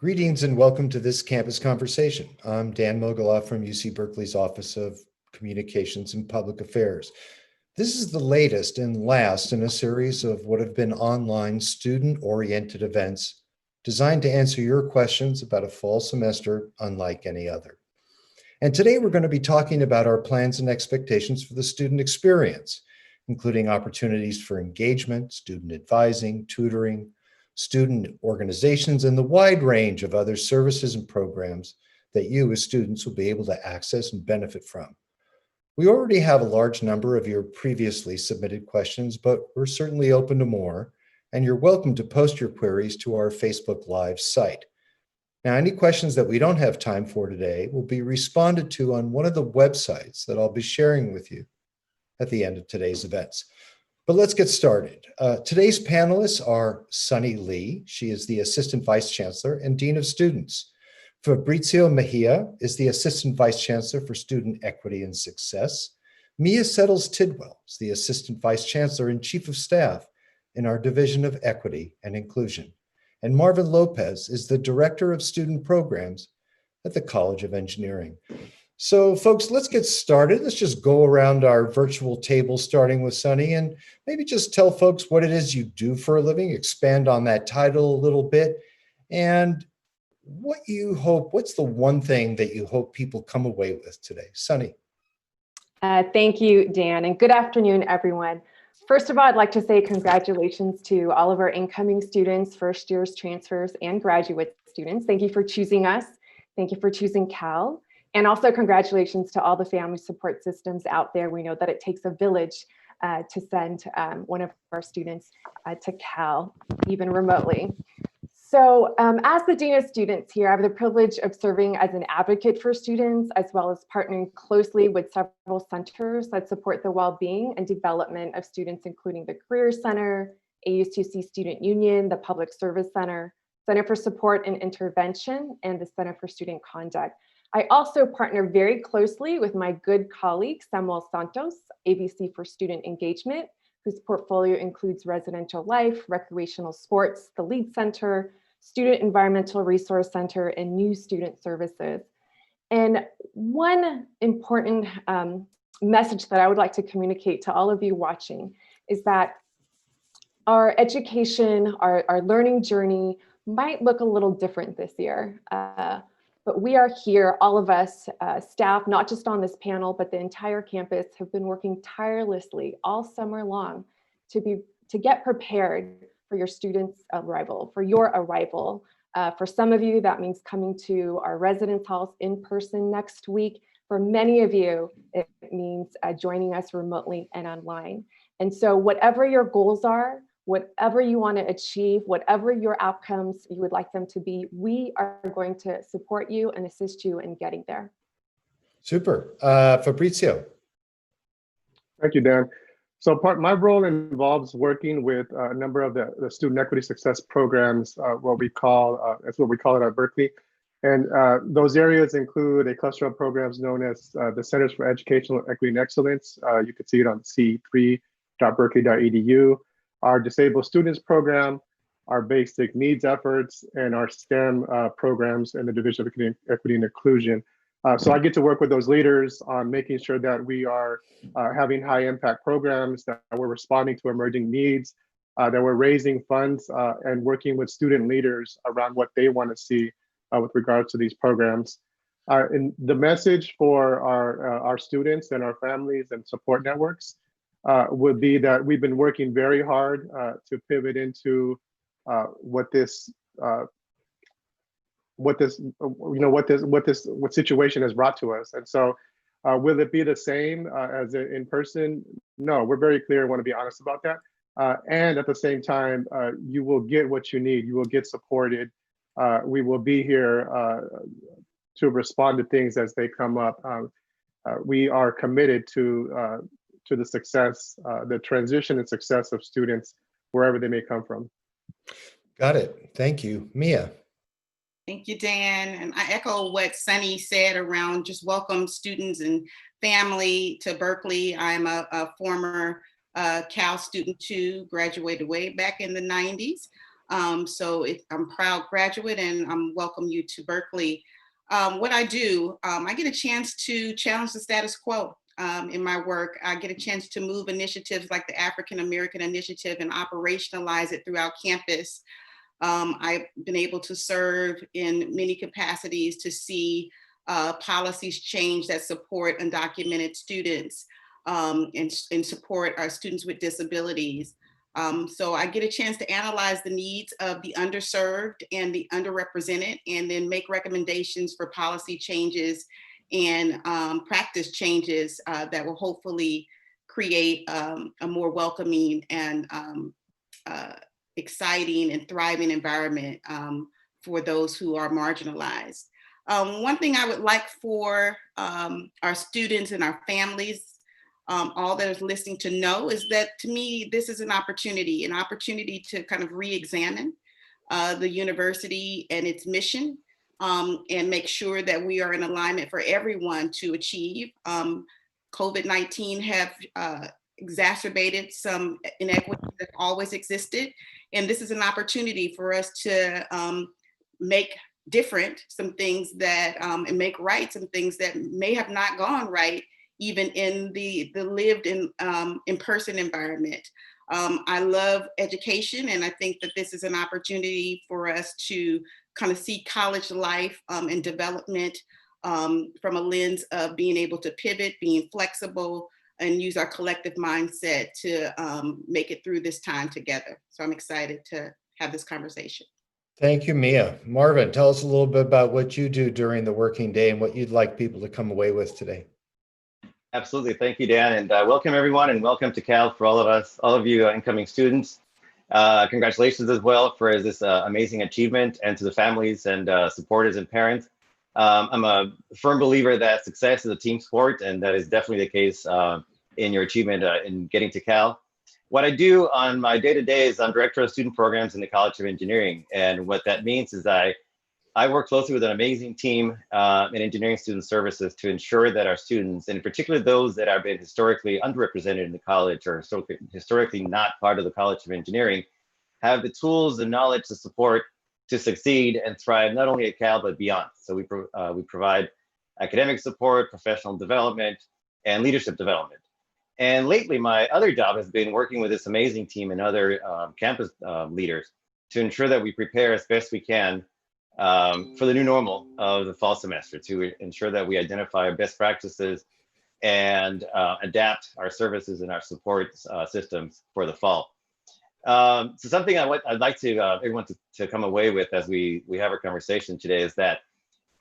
Greetings and welcome to this campus conversation. I'm Dan Mogulof from UC Berkeley's Office of Communications and Public Affairs. This is the latest and last in a series of what have been online student-oriented events designed to answer your questions about a fall semester unlike any other. And today we're going to be talking about our plans and expectations for the student experience, including opportunities for engagement, student advising, tutoring, student organizations, and the wide range of other services and programs that you as students will be able to access and benefit from. We already have a large number of your previously submitted questions, but we're certainly open to more, and you're welcome to post your queries to our Facebook Live site. Now, any questions that we don't have time for today will be responded to on one of the websites that I'll be sharing with you at the end of today's events. But let's get started. Today's panelists are Sunny Lee. She is the Assistant Vice Chancellor and Dean of Students. Fabrizio Mejia is the Assistant Vice Chancellor for Student Equity and Success. Mia Settles-Tidwell is the Assistant Vice Chancellor and Chief of Staff in our Division of Equity and Inclusion. And Marvin Lopez is the Director of Student Programs at the College of Engineering. So folks, let's get started. Let's just go around our virtual table, starting with Sunny, and maybe just tell folks what it is you do for a living, expand on that title a little bit, and what's the one thing that you hope people come away with today? Sunny. Thank you, Dan, and good afternoon, everyone. First of all, I'd like to say congratulations to all of our incoming students, first years, transfers, and graduate students. Thank you for choosing us. Thank you for choosing Cal. And also congratulations to all the family support systems out there. We know that it takes a village to send one of our students to Cal, even remotely. So as the Dean of Students here, I have the privilege of serving as an advocate for students, as well as partnering closely with several centers that support the well-being and development of students, including the Career Center, AUCC Student Union, the Public Service Center, Center for Support and Intervention, and the Center for Student Conduct. I also partner very closely with my good colleague, Samuel Santos, AVC for Student Engagement, whose portfolio includes residential life, recreational sports, the LEAD Center, Student Environmental Resource Center, and new student services. And one important message that I would like to communicate to all of you watching is that our education, our learning journey might look a little different this year. But we are here, all of us, staff, not just on this panel, but the entire campus have been working tirelessly all summer long to get prepared for your students' arrival, for your arrival. For some of you, that means coming to our residence halls in person next week. For many of you, it means joining us remotely and online. And so whatever your goals are, whatever you want to achieve, whatever your outcomes you would like them to be, we are going to support you and assist you in getting there. Super. Fabrizio. Thank you, Dan. So my role involves working with a number of the student equity success programs, that's what we call it at Berkeley. And those areas include a cluster of programs known as the Centers for Educational Equity and Excellence. You can see it on c3.berkeley.edu. Our Disabled Students Program, our Basic Needs Efforts, and our STEM programs in the Division of Equity and Inclusion. So I get to work with those leaders on making sure that we are having high impact programs, that we're responding to emerging needs, that we're raising funds and working with student leaders around what they want to see with regards to these programs. And the message for our students and our families and support networks would be that we've been working very hard to pivot into what situation has brought to us. And so will it be the same as in person? No, we're very clear, want to be honest about that. And at the same time, you will get what you need. You will get supported. We will be here to respond to things as they come up. We are committed to the success, the transition and success of students wherever they may come from. Got it. Thank you. Mia. Thank you, Dan. And I echo what Sunny said around just welcome students and family to Berkeley. I'm a former Cal student too, graduated way back in the 90s. I'm a proud graduate and I'm welcome you to Berkeley. What I do, I get a chance to challenge the status quo in my work. I get a chance to move initiatives like the African American Initiative and operationalize it throughout campus. I've been able to serve in many capacities to see policies change that support undocumented students and support our students with disabilities. So I get a chance to analyze the needs of the underserved and the underrepresented, and then make recommendations for policy changes and practice changes that will hopefully create a more welcoming and exciting and thriving environment for those who are marginalized. One thing I would like for our students and our families, all that is listening, to know is that, to me, this is an opportunity to kind of re-examine the university and its mission, and make sure that we are in alignment for everyone to achieve. COVID-19 have exacerbated some inequities that always existed. And this is an opportunity for us to make different some things that, and make right some things that may have not gone right, even in the lived in-person environment. I love education, and I think that this is an opportunity for us to kind of see college life and development from a lens of being able to pivot, being flexible, and use our collective mindset to make it through this time together. So I'm excited to have this conversation. Thank you, Mia. Marvin, tell us a little bit about what you do during the working day and what you'd like people to come away with today. Absolutely. Thank you, Dan. And welcome, everyone, and welcome to Cal for all of you incoming students. Congratulations as well for this amazing achievement, and to the families and supporters and parents. I'm a firm believer that success is a team sport, and that is definitely the case in your achievement in getting to Cal. What I do on my day-to-day is I'm director of student programs in the College of Engineering. And what that means is I work closely with an amazing team in engineering student services to ensure that our students, and in particular those that have been historically underrepresented in the college or historically not part of the College of Engineering, have the tools and knowledge to support to succeed and thrive not only at Cal but beyond. So we provide academic support, professional development, and leadership development. And lately, my other job has been working with this amazing team and other campus leaders to ensure that we prepare as best we can for the new normal of the fall semester, to ensure that we identify best practices and adapt our services and our support systems for the fall. So something I'd like to everyone to come away with as we have our conversation today is that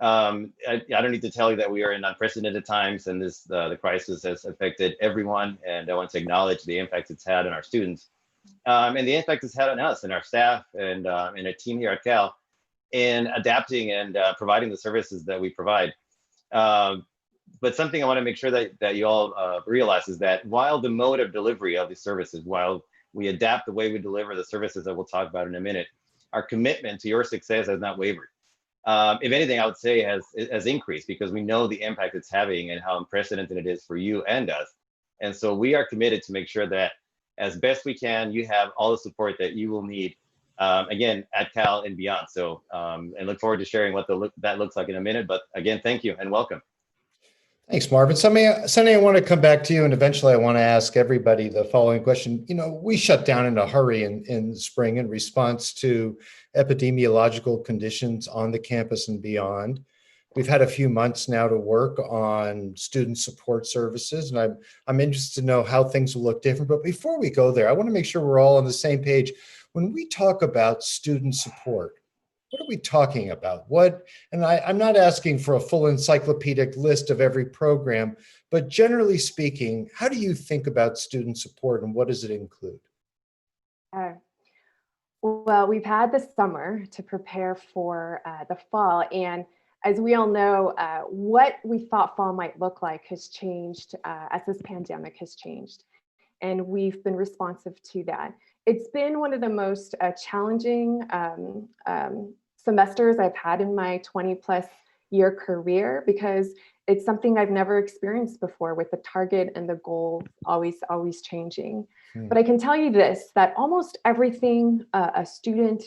I don't need to tell you that we are in unprecedented times, and the crisis has affected everyone, and I want to acknowledge the impact it's had on our students, and the impact it's had on us and our staff and a team here at Cal in adapting and providing the services that we provide. But something I want to make sure that you all realize is that while the mode of delivery of these services, while we adapt the way we deliver the services that we'll talk about in a minute, our commitment to your success has not wavered. If anything, I would say has increased, because we know the impact it's having and how unprecedented it is for you and us. And so we are committed to make sure that as best we can, you have all the support that you will need, again, at Cal and beyond. So, and look forward to sharing what that looks like in a minute. But again, thank you and welcome. Thanks, Marvin. Sunny, I want to come back to you, and eventually I want to ask everybody the following question. You know, we shut down in a hurry in the spring in response to epidemiological conditions on the campus and beyond. We've had a few months now to work on student support services, and I'm interested to know how things will look different. But before we go there, I want to make sure we're all on the same page. When we talk about student support, what are we talking about? And I'm not asking for a full encyclopedic list of every program, but generally speaking, how do you think about student support and what does it include? Well, we've had the summer to prepare for the fall. And as we all know, what we thought fall might look like has changed as this pandemic has changed. And we've been responsive to that. It's been one of the most challenging semesters I've had in my 20+ year career, because it's something I've never experienced before, with the target and the goal always changing. But I can tell you this, that almost everything a student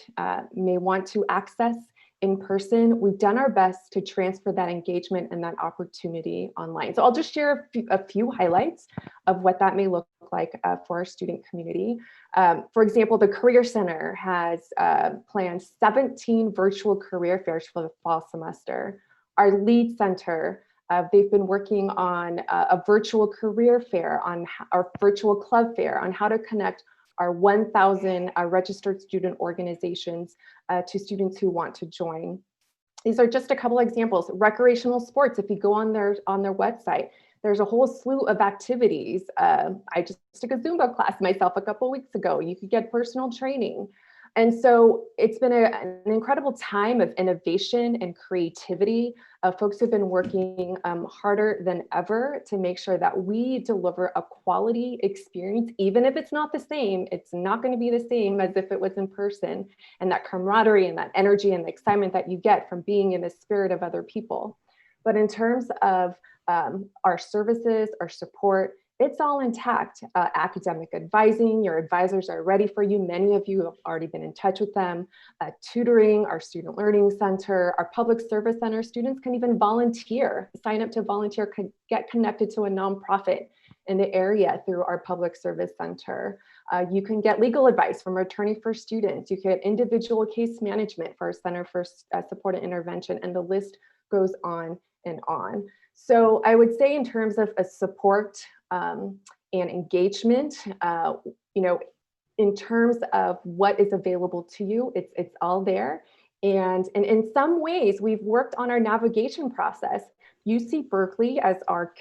may want to access in person, we've done our best to transfer that engagement and that opportunity online. So I'll just share a few highlights of what that may look like for our student community. For example, the Career Center has planned 17 virtual career fairs for the fall semester. Our Lead Center, they've been working on a virtual career fair, on our virtual club fair, on how to connect our 1,000 registered student organizations to students who want to join. These are just a couple examples. Recreational sports, if you go on their website, there's a whole slew of activities. I just took a Zumba class myself a couple weeks ago. You could get personal training. And so it's been an incredible time of innovation and creativity. Folks have been working harder than ever to make sure that we deliver a quality experience, even if it's not the same. It's not going to be the same as if it was in person. And that camaraderie and that energy and the excitement that you get from being in the spirit of other people. But in terms of our services, our support, it's all intact. Academic advising, your advisors are ready for you. Many of you have already been in touch with them. Tutoring, our Student Learning Center, our Public Service Center, students can even volunteer, sign up to volunteer, get connected to a nonprofit in the area through our Public Service Center. You can get legal advice from an attorney for students. You can get individual case management for our Center for Support and Intervention, and the list goes on and on. So I would say in terms of a support and engagement, in terms of what is available to you, it's all there. And in some ways, we've worked on our navigation process. UC Berkeley, as our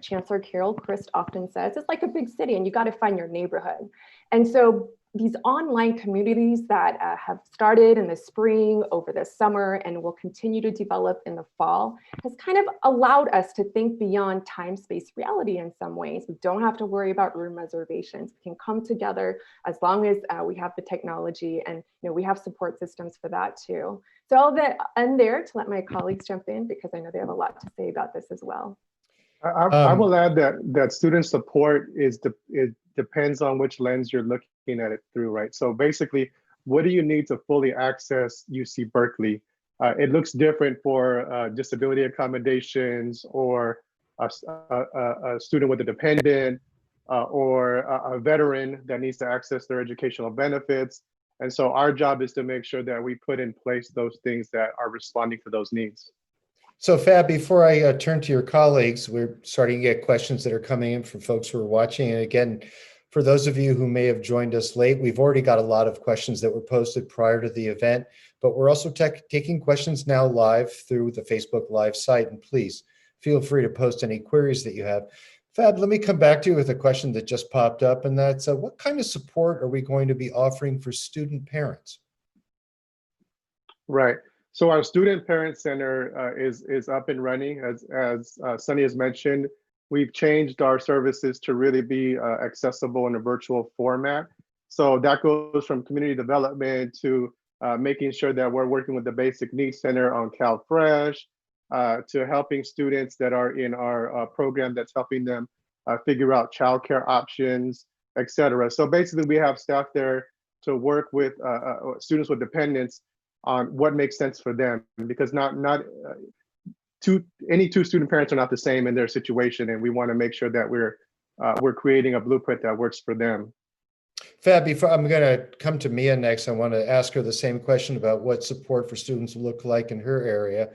Chancellor Carol Christ often says, it's like a big city and you got to find your neighborhood. And so these online communities that have started in the spring, over the summer, and will continue to develop in the fall, has kind of allowed us to think beyond time-space reality in some ways. We don't have to worry about room reservations. We can come together as long as we have the technology, and we have support systems for that too. So I'll end there to let my colleagues jump in, because I know they have a lot to say about this as well. I will add that student support it depends on which lens you're looking at it through, right? So basically, what do you need to fully access UC Berkeley? It looks different for disability accommodations, or a student with a dependent, or a veteran that needs to access their educational benefits. And so our job is to make sure that we put in place those things that are responding to those needs. So Fab, before I turn to your colleagues, we're starting to get questions that are coming in from folks who are watching. And again, for those of you who may have joined us late, we've already got a lot of questions that were posted prior to the event, but we're also taking questions now live through the Facebook Live site. And please feel free to post any queries that you have. Fab, let me come back to you with a question that just popped up, and that's what kind of support are we going to be offering for student parents? Right. So our Student Parent Center is up and running. As Sunny has mentioned, we've changed our services to really be accessible in a virtual format. So that goes from community development to making sure that we're working with the Basic Needs Center on CalFresh, to helping students that are in our program that's helping them figure out childcare options, et cetera. So basically, we have staff there to work with students with dependents on what makes sense for them, because any two student parents are not the same in their situation, and we want to make sure that we're creating a blueprint that works for them. Fab, before I'm going to come to Mia next, I want to ask her the same question about what support for students look like in her area.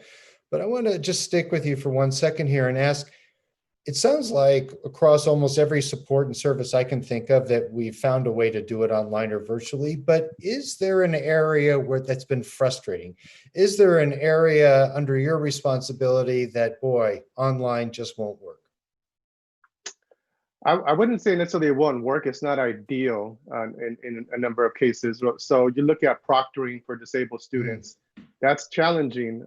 But I want to just stick with you for 1 second here and ask, it sounds like across almost every support and service I can think of that we've found a way to do it online or virtually, but is there an area where that's been frustrating? Is there an area under your responsibility that, boy, online just won't work? I wouldn't say necessarily it won't work. It's not ideal in a number of cases. So you look at proctoring for disabled students. That's challenging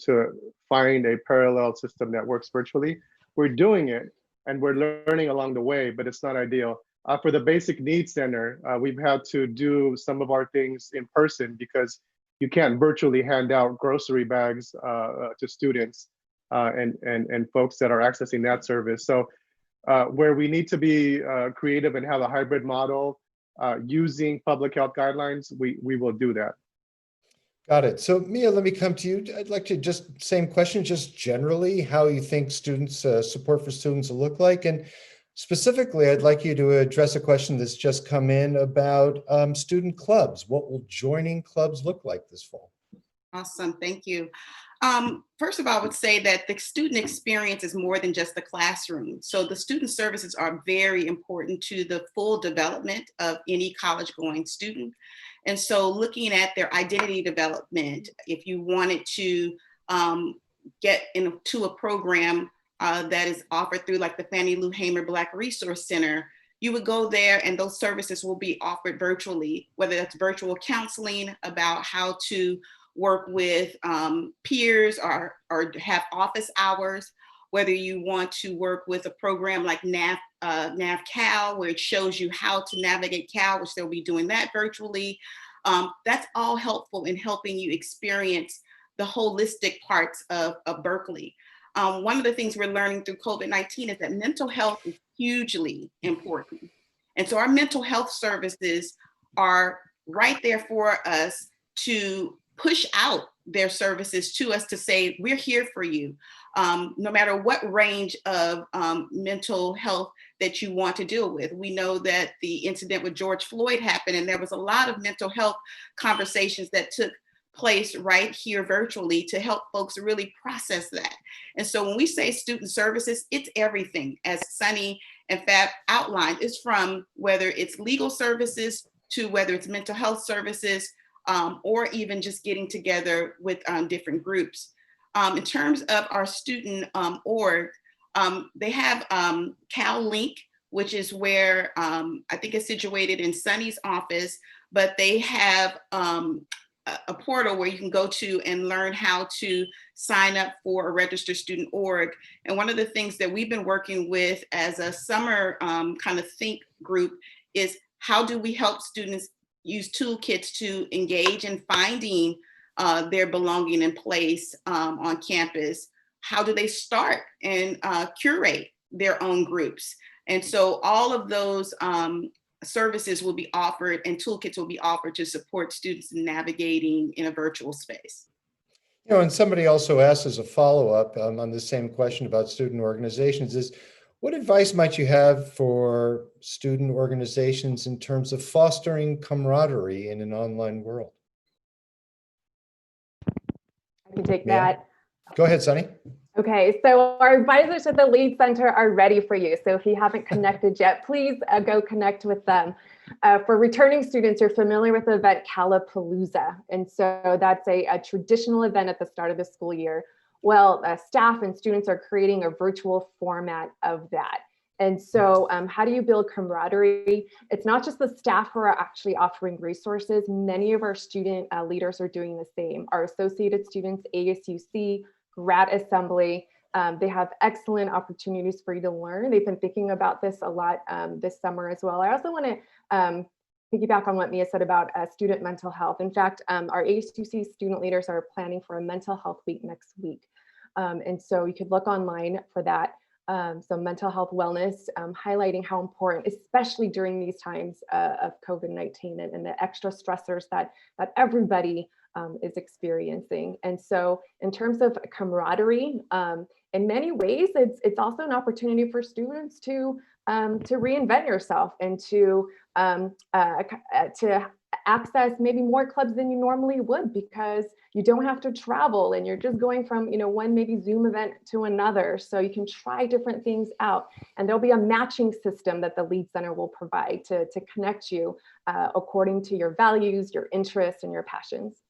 to find a parallel system that works virtually. We're doing it and we're learning along the way, but it's not ideal. For the Basic Needs Center, we've had to do some of our things in person because you can't virtually hand out grocery bags to students. and folks that are accessing that service. So where we need to be creative and have a hybrid model using public health guidelines, we will do that. Got it. So Mia, let me come to you. I'd like to just same question, just generally how you think students support for students will look like. And specifically, I'd like you to address a question that's just come in about student clubs. What will joining clubs look like this fall? Awesome, thank you. First of all, I would say that the student experience is more than just the classroom. So the student services are very important to the full development of any college-going student. And so looking at their identity development, if you wanted to get into a program that is offered through like the Fannie Lou Hamer Black Resource Center, you would go there and those services will be offered virtually, whether that's virtual counseling about how to work with peers or have office hours, whether you want to work with a program like NAV-CAL, where it shows you how to navigate CAL, which they'll be doing that virtually. That's all helpful in helping you experience the holistic parts of Berkeley. One of the things we're learning through COVID-19 is that mental health is hugely important. And so our mental health services are right there for us to push out their services to us to say, we're here for you. No matter what range of mental health that you want to deal with. We know that the incident with George Floyd happened and there was a lot of mental health conversations that took place right here virtually to help folks really process that. And so when we say student services, it's everything, as Sunny and Fab outlined. It's from whether it's legal services to whether it's mental health services, or even just getting together with different groups. In terms of our student org, they have Cal Link, which is where I think it's situated in Sunny's office, but they have a portal where you can go to and learn how to sign up for a registered student org. And one of the things that we've been working with as a summer kind of think group is how do we help students use toolkits to engage in finding their belonging in place on campus? How do they start and curate their own groups? And so all of those services will be offered and toolkits will be offered to support students in navigating in a virtual space. You know, and somebody also asked as a follow-up on the same question about student organizations is, what advice might you have for student organizations in terms of fostering camaraderie in an online world? I can take Mia? that. Go ahead, Sunny. Okay, so our advisors at the Lead Center are ready for you. So if you haven't connected yet, please go connect with them. For returning students, you're familiar with the event Calapalooza. And so that's a traditional event at the start of the school year. Well, staff and students are creating a virtual format of that. And so how do you build camaraderie? It's not just the staff who are actually offering resources. Many of our student leaders are doing the same. Our associated students, ASUC, Grad Assembly, they have excellent opportunities for you to learn. They've been thinking about this a lot this summer as well. I also want to piggyback on what Mia said about student mental health. In fact, our ASUC student leaders are planning for a mental health week next week. And so you could look online for that. So mental health wellness, highlighting how important, especially during these times of COVID-19 and the extra stressors that everybody is experiencing. And so in terms of camaraderie, in many ways, it's also an opportunity for students to reinvent yourself and to access maybe more clubs than you normally would, because you don't have to travel and you're just going from one maybe Zoom event to another. So you can try different things out, and there'll be a matching system that the Lead Center will provide to connect you according to your values, your interests, and your passions.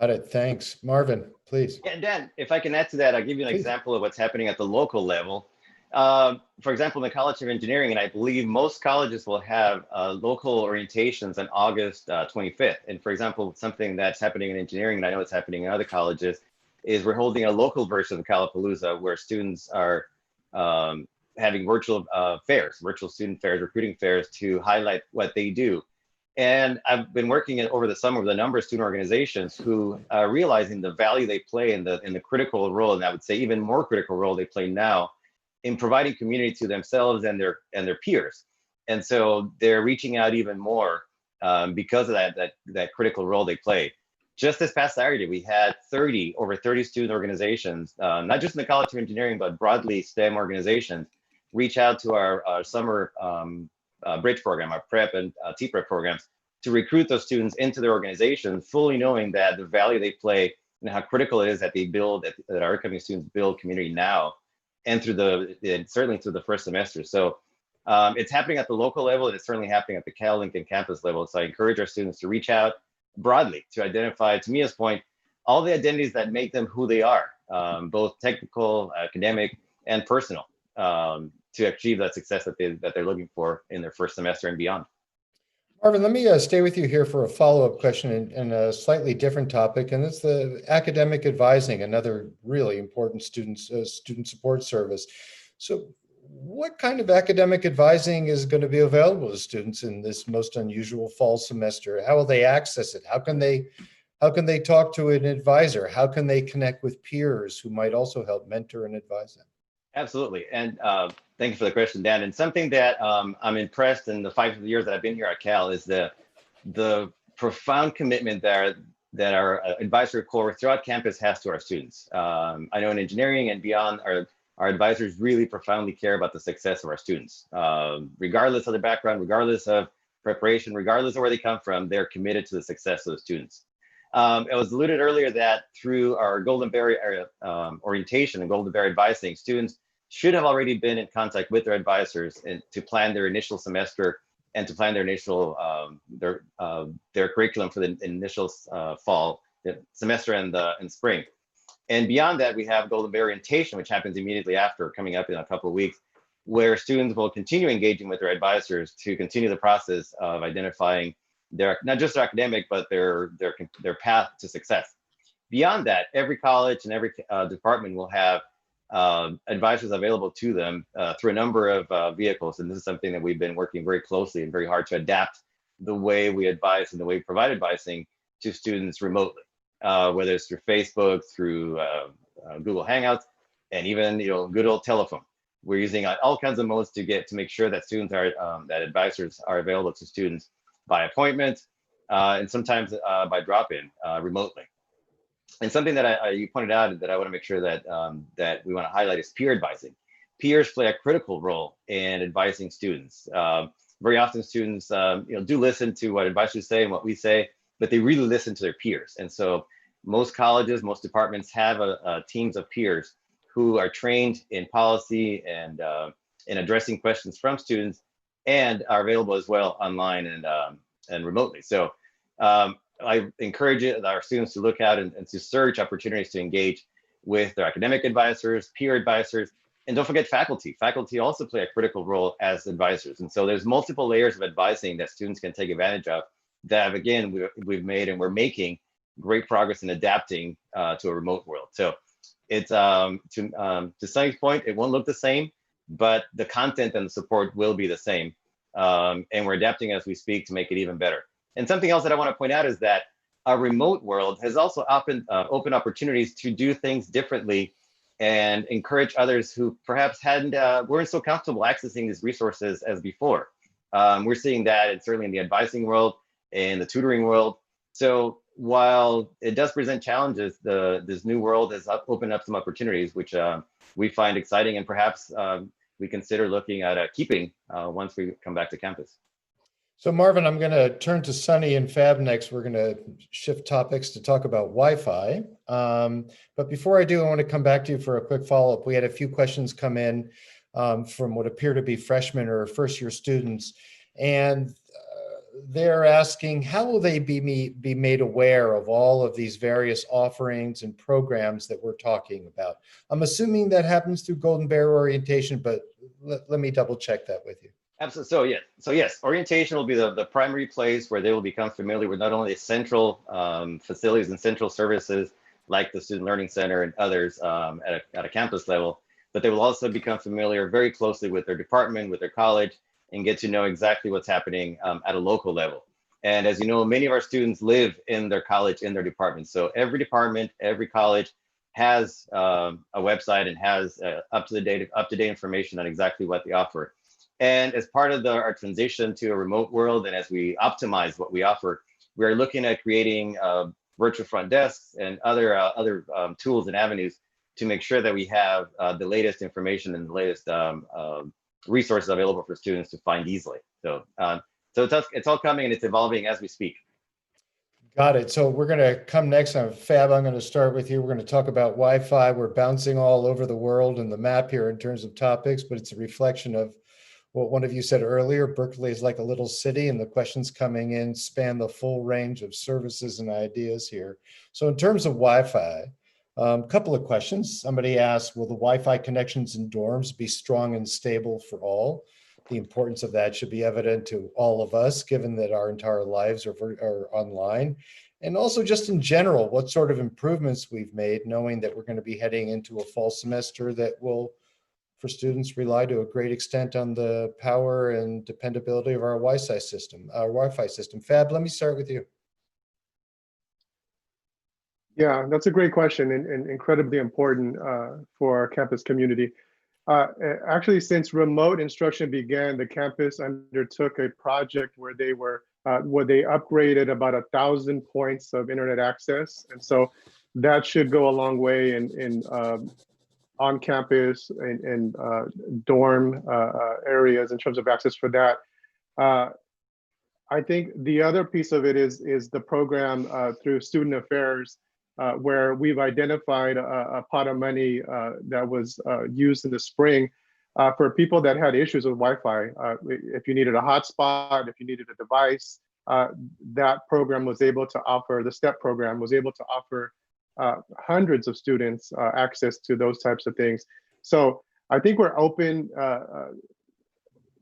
Got it. Thanks. Marvin, please. And Dan, if I can add to that, I'll give you an Please. example of what's happening at the local level. For example, in the College of Engineering, and I believe most colleges will have local orientations on August 25th. And for example, something that's happening in engineering, and I know it's happening in other colleges, is we're holding a local version of Calapalooza where students are having virtual fairs, virtual student fairs, recruiting fairs to highlight what they do. And I've been working over the summer with a number of student organizations who are realizing the value they play in the critical role, and I would say even more critical role they play now in providing community to themselves and their peers. And so they're reaching out even more because of that critical role they play. Just this past Saturday, we had over 30 student organizations, not just in the College of Engineering, but broadly STEM organizations, reach out to our summer bridge program, our prep and T-prep programs, to recruit those students into their organization, fully knowing that the value they play and how critical it is that they build, that our incoming students build community now and certainly through the first semester. So it's happening at the local level, and it's certainly happening at the Cal Lincoln campus level. So I encourage our students to reach out broadly to identify, to Mia's point, all the identities that make them who they are, both technical, academic, and personal, to achieve that success that they're looking for in their first semester and beyond. Marvin, let me stay with you here for a follow-up question and a slightly different topic, and it's the academic advising, another really important student support service. So what kind of academic advising is going to be available to students in this most unusual fall semester? How will they access it? How can they talk to an advisor? How can they connect with peers who might also help mentor and advise them? Absolutely. And thank you for the question, Dan. And something that I'm impressed in the 5 years that I've been here at Cal is the profound commitment that our advisory corps throughout campus has to our students. I know in engineering and beyond, our advisors really profoundly care about the success of our students. Regardless of their background, regardless of preparation, regardless of where they come from, they're committed to the success of the students. It was alluded earlier that through our Golden Berry orientation and Golden Berry advising, students should have already been in contact with their advisors and to plan their initial semester and to plan their initial their curriculum for the initial fall semester and spring. And beyond that, we have Golden Berry orientation, which happens immediately after, coming up in a couple of weeks, where students will continue engaging with their advisors to continue the process of identifying not just their academic, but their path to success. Beyond that, every college and every department will have advisors available to them through a number of vehicles. And this is something that we've been working very closely and very hard to adapt the way we advise and the way we provide advising to students remotely, whether it's through Facebook, through Google Hangouts, and even good old telephone. We're using all kinds of modes to make sure that that advisors are available to students by appointment, and sometimes by drop-in remotely. And something that you pointed out that I want to make sure that that we want to highlight is peer advising. Peers play a critical role in advising students. Very often students do listen to what advisors say and what we say, but they really listen to their peers. And so most colleges, most departments have teams of peers who are trained in policy and in addressing questions from students, and are available as well online and remotely. So I encourage our students to look out and to search opportunities to engage with their academic advisors, peer advisors, and don't forget faculty. Faculty also play a critical role as advisors. And so there's multiple layers of advising that students can take advantage of that, again, we've made and we're making great progress in adapting to a remote world. So it's to Sunny's point, it won't look the same, but the content and the support will be the same. And we're adapting as we speak to make it even better. And something else that I want to point out is that our remote world has also opened opportunities to do things differently and encourage others who perhaps weren't so comfortable accessing these resources as before. We're seeing that, and certainly in the advising world, in the tutoring world. So while it does present challenges, this new world has opened up some opportunities, which we find exciting, and perhaps we consider looking at keeping once we come back to campus. So Marvin, I'm going to turn to Sunny and Fab next. We're going to shift topics to talk about Wi-Fi. But before I do, I want to come back to you for a quick follow-up. We had a few questions come in from what appear to be freshmen or first-year students, and they're asking, how will they be made aware of all of these various offerings and programs that we're talking about? I'm assuming that happens through Golden Bear orientation, but let me double check that with you. Absolutely. So yes, orientation will be the primary place where they will become familiar with not only the central facilities and central services like the Student Learning Center and others at a campus level, but they will also become familiar very closely with their department, with their college, and get to know exactly what's happening at a local level. And as you know, many of our students live in their college, in their department. So every department, every college has a website and has up-to-date information on exactly what they offer. And as part of our transition to a remote world, and as we optimize what we offer, we are looking at creating virtual front desks and other tools and avenues to make sure that we have the latest information and the latest resources available for students to find easily. So it's all coming and it's evolving as we speak. Got it. So we're going to come next on Fab. I'm going to start with you. We're going to talk about Wi-Fi. We're bouncing all over the world and the map here in terms of topics, but it's a reflection of what one of you said earlier. Berkeley is like a little city, and the questions coming in span the full range of services and ideas here. So in terms of Wi-Fi, a couple of questions. Somebody asked, will the Wi-Fi connections in dorms be strong and stable for all? The importance of that should be evident to all of us, given that our entire lives are online. And also just in general, what sort of improvements we've made, knowing that we're going to be heading into a fall semester that will, for students, rely to a great extent on the power and dependability of our Wi-Fi system. Fab, let me start with you. Yeah, that's a great question and incredibly important for our campus community. Actually, since remote instruction began, the campus undertook a project where they upgraded about 1,000 points of internet access, and so that should go a long way in on campus and dorm areas in terms of access for that. I think the other piece of it is the program through Student Affairs, where we've identified a pot of money that was used in the spring for people that had issues with Wi-Fi. If you needed a hotspot, if you needed a device, that program was able to offer, the STEP program was able to offer hundreds of students access to those types of things. So I think we're open.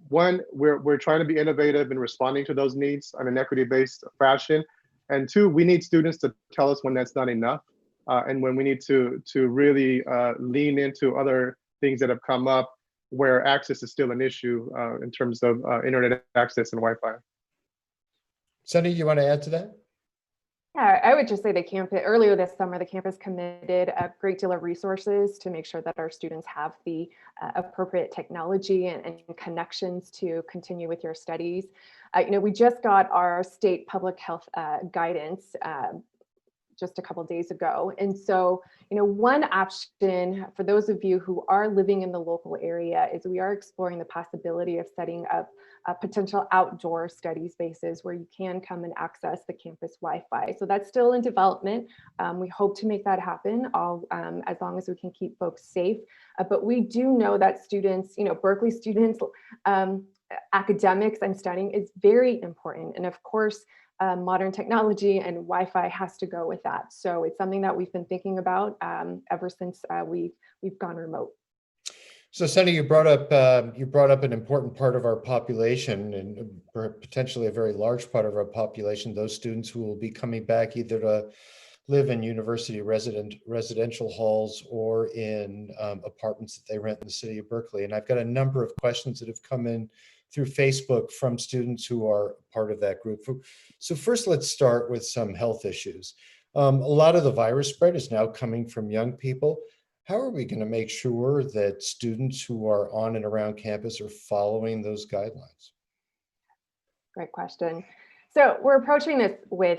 One, we're trying to be innovative in responding to those needs on an equity-based fashion. And two, we need students to tell us when that's not enough, and when we need to really lean into other things that have come up where access is still an issue in terms of internet access and Wi-Fi. Sunny, you want to add to that? Yeah, I would just say the campus, earlier this summer, the campus committed a great deal of resources to make sure that our students have the appropriate technology and connections to continue with your studies. We just got our state public health guidance just a couple of days ago. And so, one option for those of you who are living in the local area is we are exploring the possibility of setting up potential outdoor study spaces where you can come and access the campus Wi-Fi. So that's still in development. We hope to make that happen as long as we can keep folks safe. But we do know that students, Berkeley students, academics and studying is very important. And of course, modern technology and Wi-Fi has to go with that. So it's something that we've been thinking about ever since we've gone remote. So, Sunny, you brought up an important part of our population, and potentially a very large part of our population. Those students who will be coming back either to live in university residential halls or in apartments that they rent in the city of Berkeley. And I've got a number of questions that have come in through Facebook from students who are part of that group. So first, let's start with some health issues. A lot of the virus spread is now coming from young people. How are we going to make sure that students who are on and around campus are following those guidelines? Great question. So we're approaching this with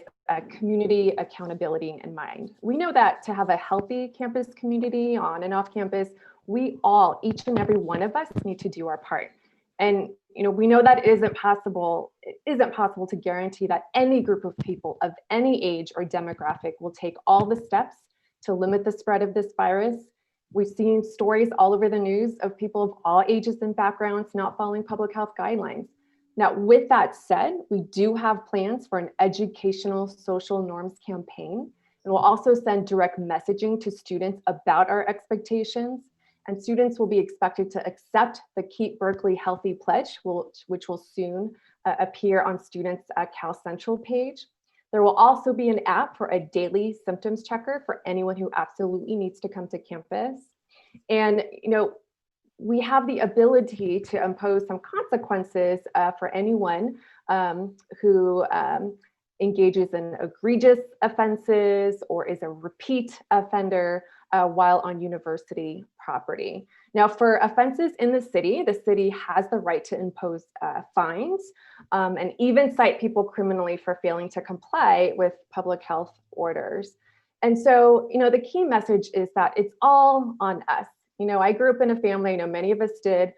community accountability in mind. We know that to have a healthy campus community on and off campus, we all, each and every one of us, need to do our part. And we know that it isn't possible to guarantee that any group of people of any age or demographic will take all the steps to limit the spread of this virus. We've seen stories all over the news of people of all ages and backgrounds not following public health guidelines. Now, with that said, we do have plans for an educational social norms campaign, and we'll also send direct messaging to students about our expectations. And students will be expected to accept the Keep Berkeley Healthy Pledge, which will soon appear on students' Cal Central page. There will also be an app for a daily symptoms checker for anyone who absolutely needs to come to campus. And, we have the ability to impose some consequences for anyone who engages in egregious offenses or is a repeat offender while on university property. Now, for offenses in the city has the right to impose fines and even cite people criminally for failing to comply with public health orders. And so, the key message is that it's all on us. I grew up in a family, many of us did,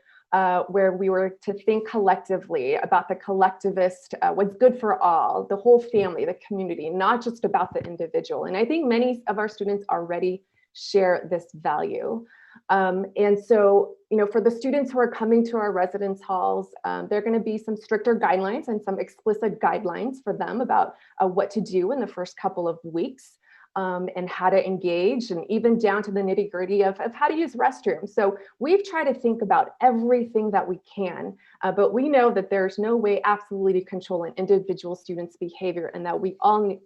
where we were to think collectively about the collectivist, what's good for all, the whole family, the community, not just about the individual. And I think many of our students already share this value. And so, for the students who are coming to our residence halls, there are going to be some stricter guidelines and some explicit guidelines for them about what to do in the first couple of weeks. And how to engage, and even down to the nitty-gritty of how to use restrooms. So we've tried to think about everything that we can, but we know that there's no way absolutely to control an individual student's behavior, and that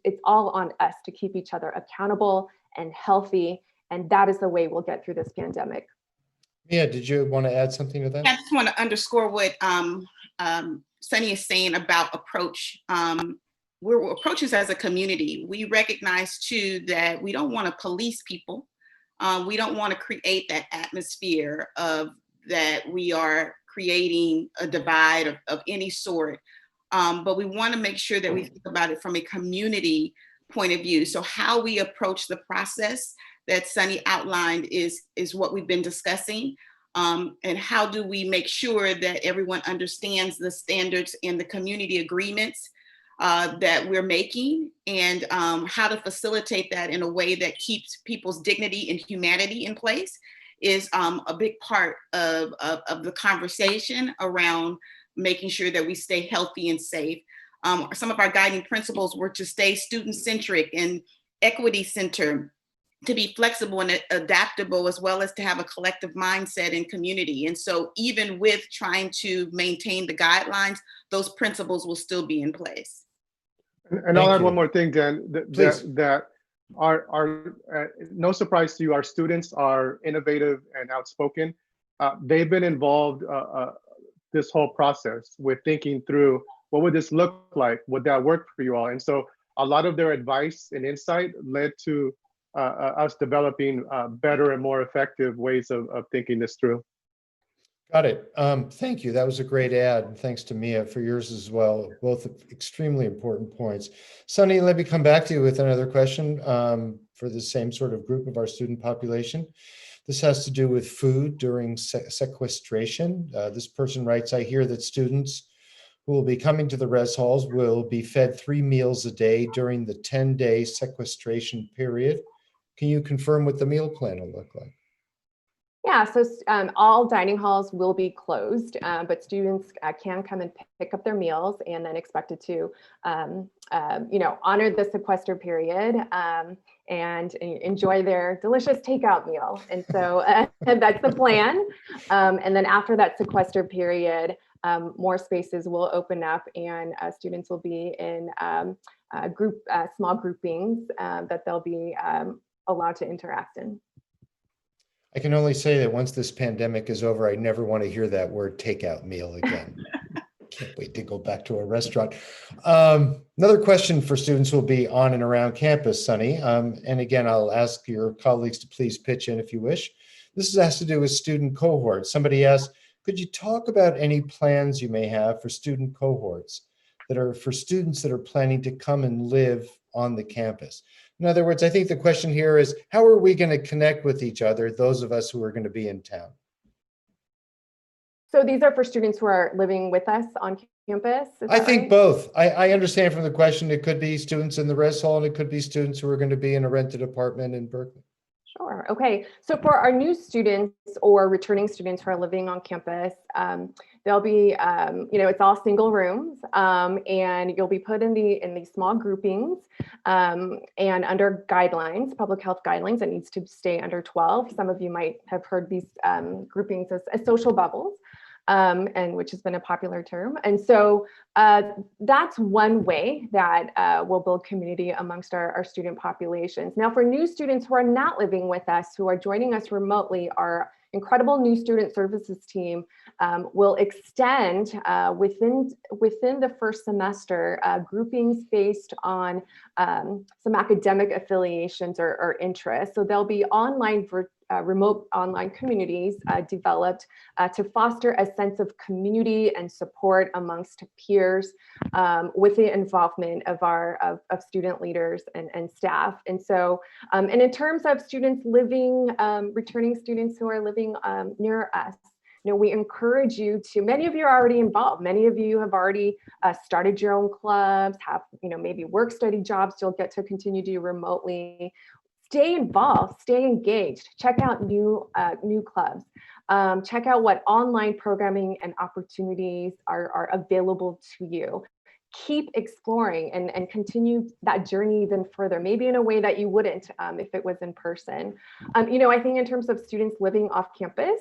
it's all on us to keep each other accountable and healthy, and that is the way we'll get through this pandemic. Mia, did you want to add something to that? I just want to underscore what Sunny is saying about approach. We're approaches as a community. We recognize too that we don't want to police people. We don't want to create that atmosphere of that we are creating a divide of any sort. But we want to make sure that we think about it from a community point of view. So how we approach the process that Sunny outlined is what we've been discussing. And how do we make sure that everyone understands the standards and the community agreements that we're making, and how to facilitate that in a way that keeps people's dignity and humanity in place is a big part of the conversation around making sure that we stay healthy and safe. Some of our guiding principles were to stay student-centric and equity-centered, to be flexible and adaptable, as well as to have a collective mindset and community. And so even with trying to maintain the guidelines, those principles will still be in place. And I'll add one more thing, Dan, Please. that are no surprise to you, our students are innovative and outspoken. They've been involved this whole process with thinking through, what would this look like? Would that work for you all? And so a lot of their advice and insight led to us developing better and more effective ways of thinking this through. Got it. Thank you. That was a great add. And thanks to Mia for yours as well. Both extremely important points. Sunny, let me come back to you with another question for the same sort of group of our student population. This has to do with food during sequestration. This person writes, I hear that students who will be coming to the res halls will be fed 3 meals a day during the 10-day sequestration period. Can you confirm what the meal plan will look like? Yeah, so all dining halls will be closed, but students can come and pick up their meals, and then expected to, honor the sequester period and enjoy their delicious takeout meal. And so that's the plan. And then after that sequester period, more spaces will open up, and students will be in small groupings that they'll be allowed to interact in. I can only say that once this pandemic is over, I never want to hear that word takeout meal again. Can't wait to go back to a restaurant. Another question for students who will be on and around campus, Sunny. And again, I'll ask your colleagues to please pitch in if you wish. This has to do with student cohorts. Somebody asked, could you talk about any plans you may have for student cohorts that are for students that are planning to come and live on the campus? In other words, I think the question here is, how are we going to connect with each other, those of us who are going to be in town? So these are for students who are living with us on campus? I think both. I understand from the question, it could be students in the res hall, and it could be students who are going to be in a rented apartment in Berkeley. Sure. Okay. So for our new students or returning students who are living on campus, they'll be, it's all single rooms, and you'll be put in these small groupings, and under guidelines, public health guidelines, it needs to stay under 12. Some of you might have heard these groupings as social bubbles. And which has been a popular term. And so that's one way that we'll build community amongst our student populations. Now, for new students who are not living with us, who are joining us remotely, our incredible new student services team will extend within the first semester groupings based on some academic affiliations or interests. So there'll be remote online communities developed to foster a sense of community and support amongst peers with the involvement of student leaders and staff. And so, and in terms of students living, returning students who are living near us, we encourage you to, many of you are already involved. Many of you have already started your own clubs, have, maybe work study jobs you'll get to continue to do remotely. Stay involved, stay engaged, check out new clubs, check out what online programming and opportunities are available to you. Keep exploring and continue that journey even further, maybe in a way that you wouldn't if it was in person. I think in terms of students living off campus,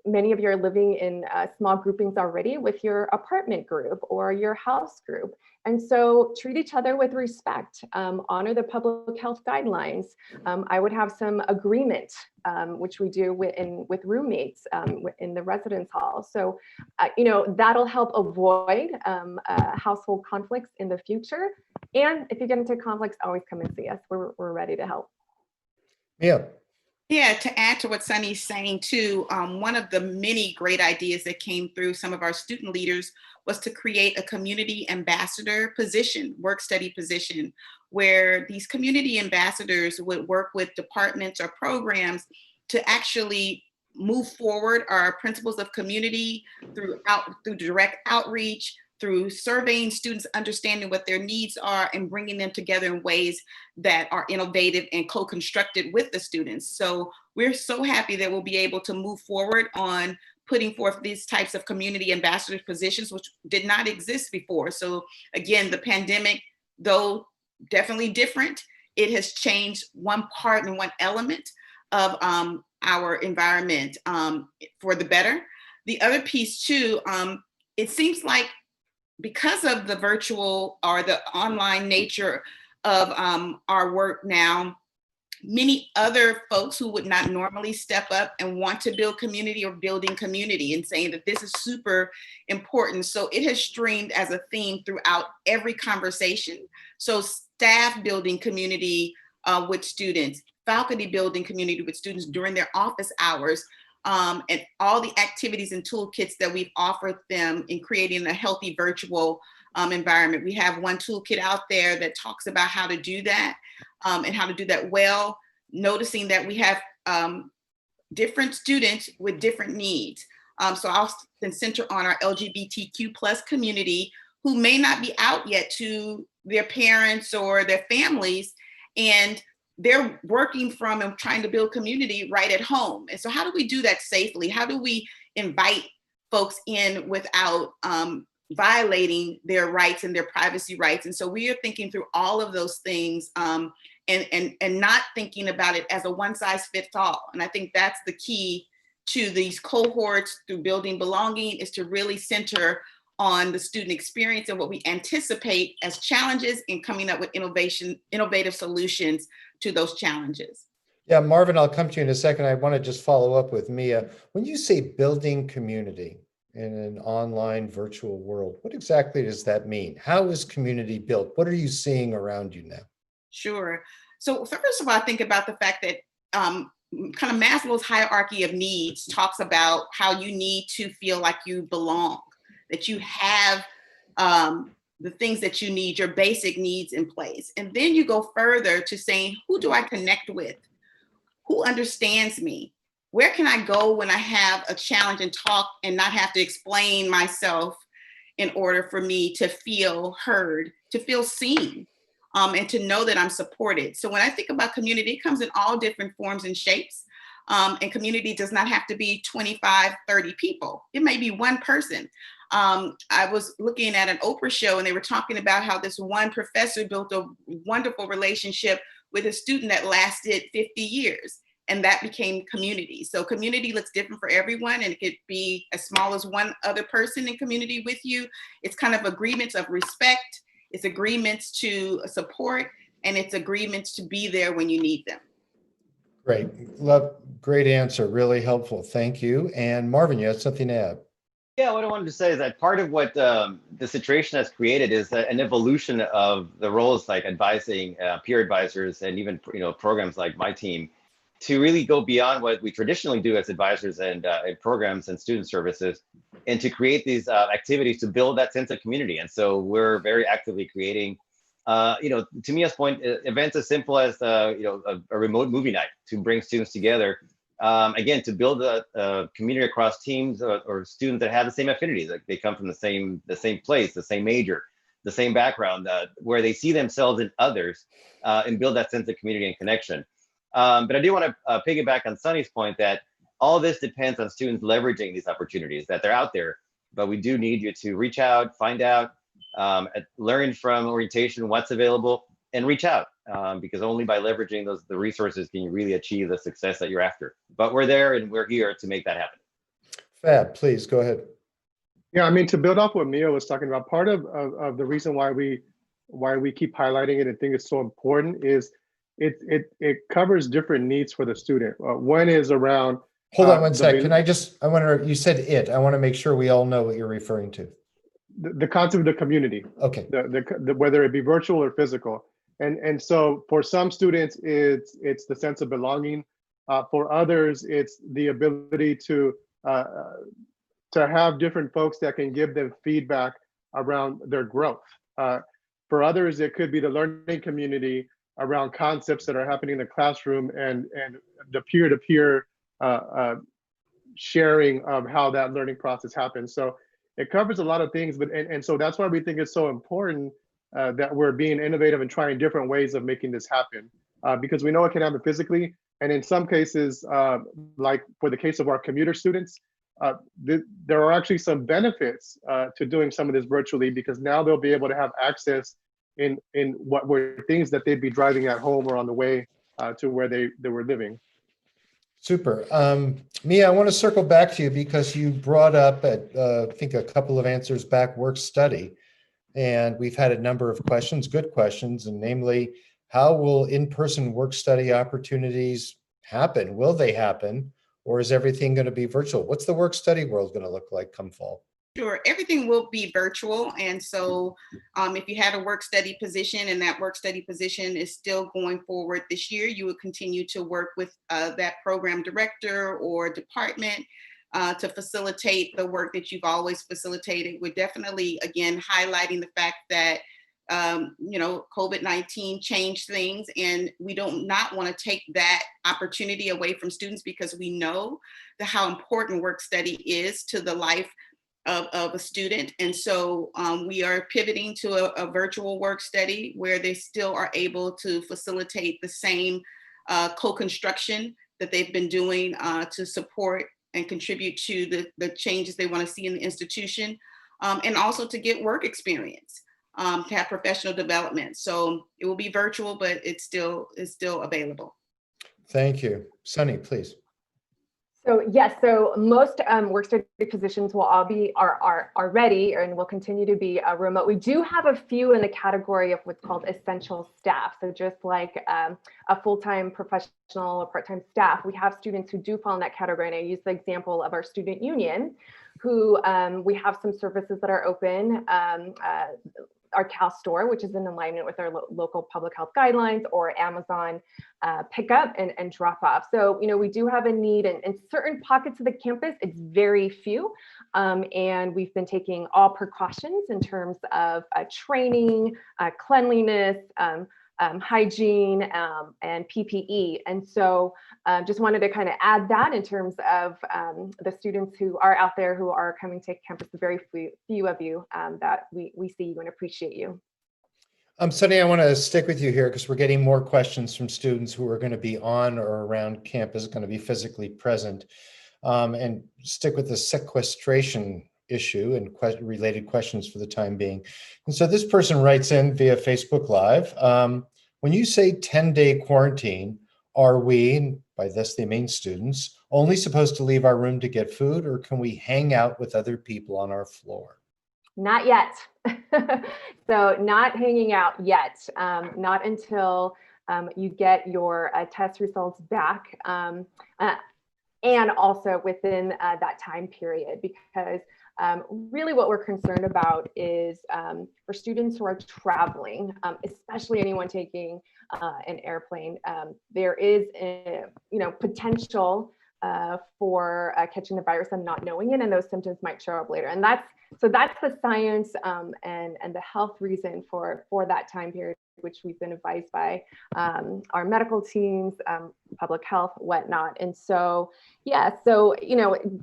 many of you are living in small groupings already with your apartment group or your house group. And so treat each other with respect, honor the public health guidelines. I would have some agreement, which we do with roommates in the residence hall. So, that'll help avoid household conflicts in the future. And if you get into conflicts, always come and see us. We're ready to help. Yeah. Yeah, to add to what Sunny's saying too, one of the many great ideas that came through some of our student leaders was to create a community ambassador position, work study position, where these community ambassadors would work with departments or programs to actually move forward our principles of community through direct outreach, through surveying students, understanding what their needs are, and bringing them together in ways that are innovative and co-constructed with the students. So we're so happy that we'll be able to move forward on putting forth these types of community ambassador positions, which did not exist before. So again, the pandemic, though definitely different, it has changed one part and one element of our environment for the better. The other piece too, it seems like because of the virtual or the online nature of our work now, many other folks who would not normally step up and want to build community are building community and saying that this is super important. So it has streamed as a theme throughout every conversation. So staff building community with students, faculty building community with students during their office hours, and all the activities and toolkits that we've offered them in creating a healthy virtual environment. We have one toolkit out there that talks about how to do that and how to do that well, noticing that we have different students with different needs. So I'll center on our LGBTQ+ community who may not be out yet to their parents or their families, and they're working from and trying to build community right at home. And so how do we do that safely? How do we invite folks in without violating their rights and their privacy rights? And so we are thinking through all of those things and not thinking about it as a one size fits all. And I think that's the key to these cohorts through building belonging, is to really center on the student experience and what we anticipate as challenges and coming up with innovative solutions to those challenges. Yeah, Marvin, I'll come to you in a second. I want to just follow up with Mia. When you say building community in an online virtual world, what exactly does that mean? How is community built? What are you seeing around you now? Sure. So first of all, I think about the fact that kind of Maslow's hierarchy of needs talks about how you need to feel like you belong, that you have the things that you need, your basic needs in place. And then you go further to saying, who do I connect with? Who understands me? Where can I go when I have a challenge and talk and not have to explain myself in order for me to feel heard, to feel seen, and to know that I'm supported? So when I think about community, it comes in all different forms and shapes. And community does not have to be 25, 30 people. It may be one person. I was looking at an Oprah show and they were talking about how this one professor built a wonderful relationship with a student that lasted 50 years. And that became community. So community looks different for everyone, and it could be as small as one other person in community with you. It's kind of agreements of respect, it's agreements to support, and it's agreements to be there when you need them. Great. Great answer. Really helpful. Thank you. And Marvin, you had something to add? Yeah, what I wanted to say is that part of what the situation has created is an evolution of the roles like advising peer advisors and even programs like my team to really go beyond what we traditionally do as advisors and programs and student services, and to create these activities to build that sense of community. And so we're very actively creating, to me, as point events as simple as a remote movie night to bring students together. Again, to build a community across teams or students that have the same affinities, like they come from the same place, the same major, the same background, where they see themselves in others, and build that sense of community and connection. But I do want to piggyback on Sunny's point that all this depends on students leveraging these opportunities, that they're out there, but we do need you to reach out, find out, learn from orientation what's available, and reach out, because only by leveraging the resources can you really achieve the success that you're after. But we're there and we're here to make that happen. Fab, please go ahead. Yeah, I mean, to build off what Mia was talking about, part of the reason why we keep highlighting it and think it's so important is it covers different needs for the student. One is around. Hold on one sec. You said it. I want to make sure we all know what you're referring to. The concept of the community. Okay. Whether it be virtual or physical. And so for some students, it's the sense of belonging. For others, it's the ability to have different folks that can give them feedback around their growth. For others, it could be the learning community around concepts that are happening in the classroom and the peer-to-peer sharing of how that learning process happens. So it covers a lot of things, and so that's why we think it's so important that we're being innovative and trying different ways of making this happen, because we know it can happen physically, and in some cases, like for the case of our commuter students, there are actually some benefits to doing some of this virtually, because now they'll be able to have access in what were things that they'd be driving at home or on the way to where they were living. Super. Mia, I want to circle back to you because you brought up I think a couple of answers back, work study. And we've had a number of questions, good questions, and namely, how will in-person work study opportunities happen? Will they happen? Or is everything going to be virtual? What's the work study world going to look like come fall? Sure, everything will be virtual. And so if you had a work study position and that work study position is still going forward this year, you would continue to work with that program director or department to facilitate the work that you've always facilitated. We're definitely, again, highlighting the fact that COVID-19 changed things, and we don't not want to take that opportunity away from students, because we know how important work study is to the life of a student. And so we are pivoting to a virtual work study where they still are able to facilitate the same co-construction that they've been doing to support and contribute to the changes they want to see in the institution, and also to get work experience, to have professional development. So it will be virtual, but it's still available. Thank you. Sunny, please. So yes, so most work study positions will all be are ready and will continue to be remote. We do have a few in the category of what's called essential staff. So just like a full-time professional or part-time staff, we have students who do fall in that category. And I use the example of our student union, who we have some services that are open. Our Cal store, which is in alignment with our local public health guidelines, or Amazon pickup and drop off. So, we do have a need in certain pockets of the campus. It's very few. And we've been taking all precautions in terms of training, cleanliness, hygiene, and PPE. And so just wanted to kind of add that in terms of the students who are out there who are coming to campus, the very few of you that we see you and appreciate you. Sunny, I want to stick with you here because we're getting more questions from students who are going to be on or around campus, going to be physically present, and stick with the sequestration issue and related questions for the time being. And so this person writes in via Facebook Live, when you say 10-day quarantine, are we, by this they mean students, only supposed to leave our room to get food, or can we hang out with other people on our floor? Not yet. So not hanging out yet, not until you get your test results back, and also within that time period, because really what we're concerned about is for students who are traveling, especially anyone taking an airplane, there is a, potential for catching the virus and not knowing it, and those symptoms might show up later. And that's the science and the health reason for that time period, which we've been advised by our medical teams, public health, whatnot. And so, yeah, so,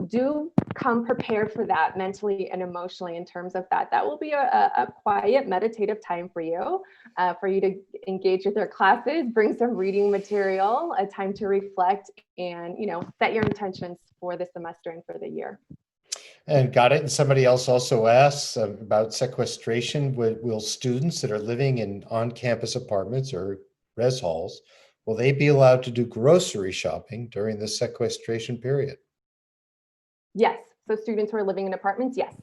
do come prepared for that mentally and emotionally in terms of that. That will be a quiet, meditative time for you to engage with your classes, bring some reading material, a time to reflect, and, set your intentions for the semester and for the year. And got it. And somebody else also asks about sequestration. Will students that are living in on-campus apartments or res halls, will they be allowed to do grocery shopping during the sequestration period? Yes. So students who are living in apartments, yes.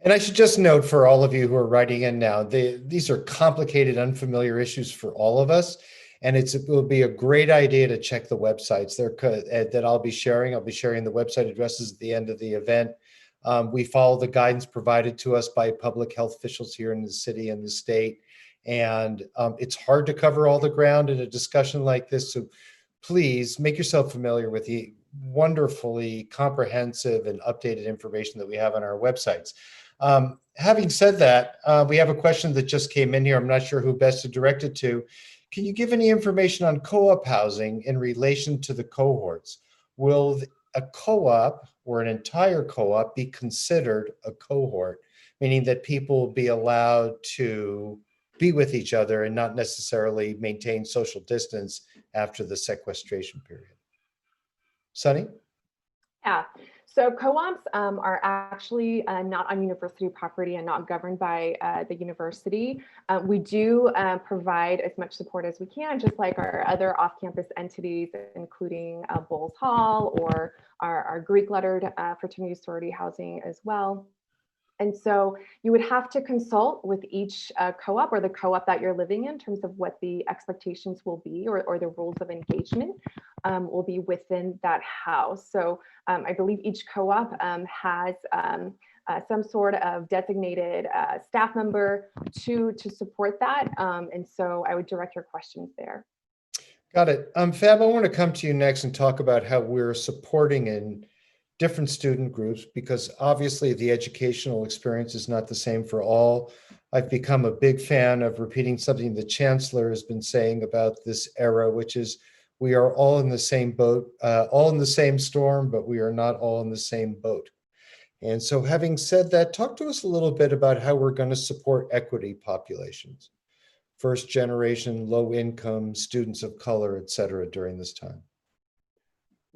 And I should just note for all of you who are writing in now, these are complicated, unfamiliar issues for all of us. And it will be a great idea to check the websites that I'll be sharing. I'll be sharing the website addresses at the end of the event. We follow the guidance provided to us by public health officials here in the city and the state. And it's hard to cover all the ground in a discussion like this. So please make yourself familiar with the wonderfully comprehensive and updated information that we have on our websites. Having said that, we have a question that just came in here. I'm not sure who best to direct it to. Can you give any information on co-op housing in relation to the cohorts? Will a co-op or an entire co-op be considered a cohort, meaning that people will be allowed to be with each other and not necessarily maintain social distance after the sequestration period? Sunny? Yeah. So co-ops are actually not on university property and not governed by the university. We do provide as much support as we can, just like our other off-campus entities, including Bowles Hall or our Greek lettered fraternity sorority housing as well. And so you would have to consult with each co-op or the co-op that you're living in terms of what the expectations will be or the rules of engagement will be within that house. So I believe each co-op has some sort of designated staff member to support that. And so I would direct your questions there. Got it. Fab, I want to come to you next and talk about how we're supporting in different student groups, because obviously the educational experience is not the same for all. I've become a big fan of repeating something the Chancellor has been saying about this era, which is we are all in the same boat, all in the same storm, but we are not all in the same boat. And so having said that, talk to us a little bit about how we're going to support equity populations, first generation, low income, students of color, et cetera, during this time.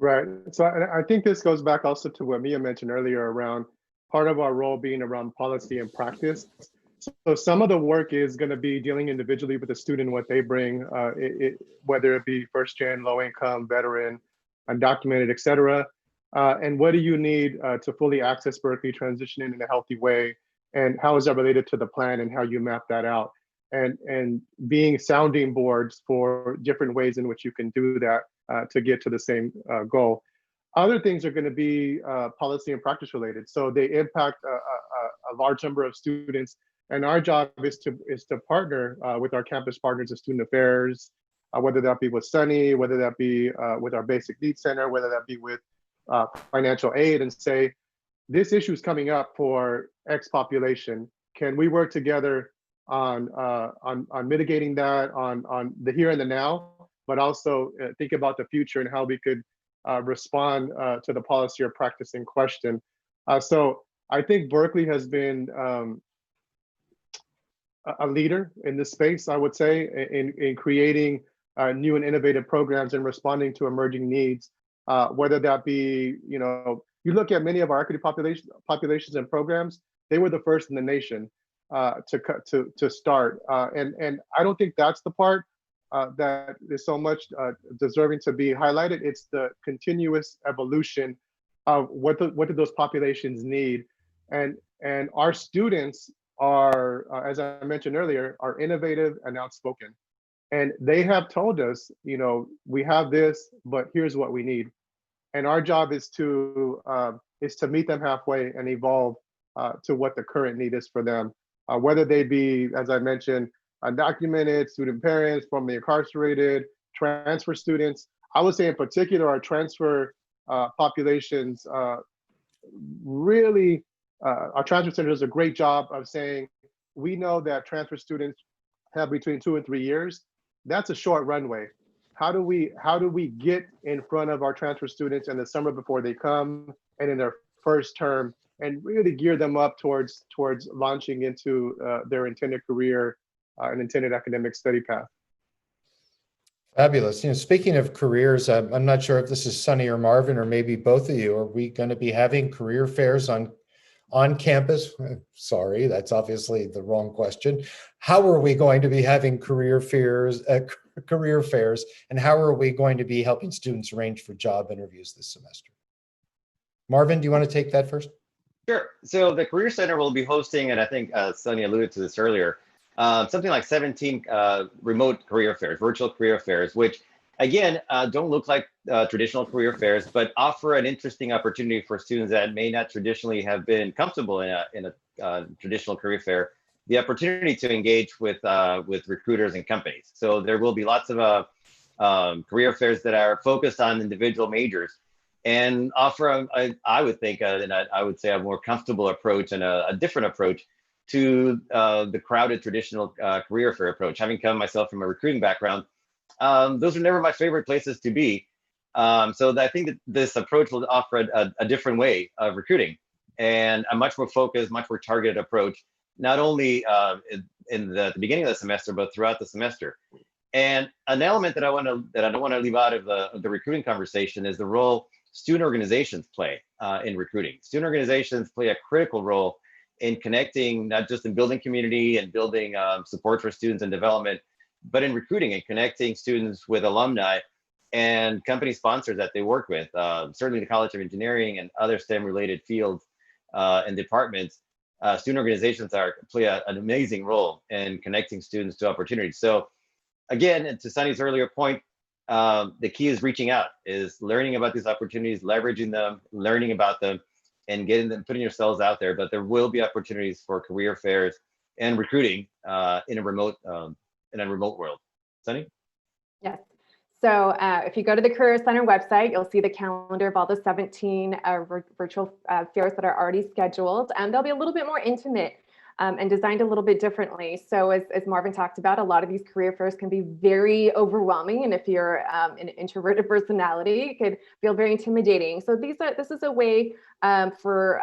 Right. So I think this goes back also to what Mia mentioned earlier around part of our role being around policy and practice. So some of the work is going to be dealing individually with the student, what they bring, whether it be first gen, low income, veteran, undocumented, et cetera. And what do you need to fully access Berkeley, transitioning in a healthy way? And how is that related to the plan and how you map that out? And being sounding boards for different ways in which you can do that to get to the same goal. Other things are going to be policy and practice related. So they impact a large number of students. And our job is to partner with our campus partners in student affairs, whether that be with Sunny, whether that be with our basic needs center, whether that be with financial aid, and say, this issue is coming up for X population. Can we work together on mitigating that, on the here and the now, but also think about the future and how we could respond to the policy or practice in question. So I think Berkeley has been a leader in this space, I would say, in creating new and innovative programs and responding to emerging needs, whether that be, you look at many of our equity populations and programs, they were the first in the nation to start. And I don't think that's the part that is so much deserving to be highlighted. It's the continuous evolution of what do those populations need. And our students are, as I mentioned earlier, are innovative and outspoken. And they have told us, we have this, but here's what we need. And our job is to meet them halfway and evolve to what the current need is for them, whether they be, as I mentioned, undocumented, student parents, formerly incarcerated, transfer students. I would say in particular, our transfer populations really, our transfer center does a great job of saying, we know that transfer students have between 2 and 3 years. That's a short runway. How do we get in front of our transfer students in the summer before they come and in their first term and really gear them up towards launching into their intended career and intended academic study path? Fabulous. Speaking of careers, I'm not sure if this is Sunny or Marvin or maybe both of you. Are we going to be having career fairs on campus? Sorry, that's obviously the wrong question. How are we going to be having career fairs, and how are we going to be helping students arrange for job interviews this semester? Marvin, do you want to take that first? Sure. So the Career Center will be hosting, and I think Sunny alluded to this earlier, something like 17 remote career fairs, virtual career fairs, which again, don't look like traditional career fairs, but offer an interesting opportunity for students that may not traditionally have been comfortable in a traditional career fair, the opportunity to engage with recruiters and companies. So there will be lots of career fairs that are focused on individual majors and offer, I would think, and I would say a more comfortable approach and a different approach to the crowded traditional career fair approach. Having come myself from a recruiting background, those are never my favorite places to be. So I think that this approach will offer a different way of recruiting and a much more focused, much more targeted approach, not only in the beginning of the semester, but throughout the semester. And an element that I don't want to leave out of the recruiting conversation is the role student organizations play in recruiting. Student organizations play a critical role in connecting, not just in building community and building support for students and development, but in recruiting and connecting students with alumni and company sponsors that they work with. Certainly the College of Engineering and other STEM-related fields and departments, student organizations play an amazing role in connecting students to opportunities. So again, and to Sunny's earlier point, the key is reaching out, is learning about these opportunities, leveraging them, learning about them, and getting them, putting yourselves out there. But there will be opportunities for career fairs and recruiting in a remote world. Sunny? Yes. So if you go to the Career Center website, you'll see the calendar of all the 17 virtual fairs that are already scheduled. And they'll be a little bit more intimate and designed a little bit differently. So as Marvin talked about, a lot of these career fairs can be very overwhelming. And if you're an introverted personality, it could feel very intimidating. So this is a way for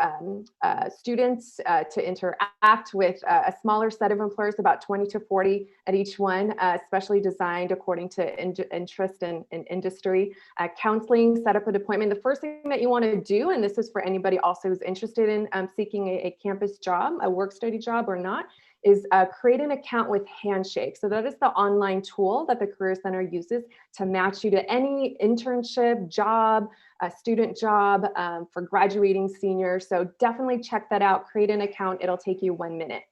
students to interact with a smaller set of employers, about 20 to 40 at each one, especially designed according to interest in industry. Counseling, set up an appointment. The first thing that you want to do, and this is for anybody also who's interested in seeking a campus job, a work study job or not, is create an account with Handshake. So that is the online tool that the Career Center uses to match you to any internship, job, a student job for graduating seniors. So definitely check that out. Create an account. It'll take you 1 minute.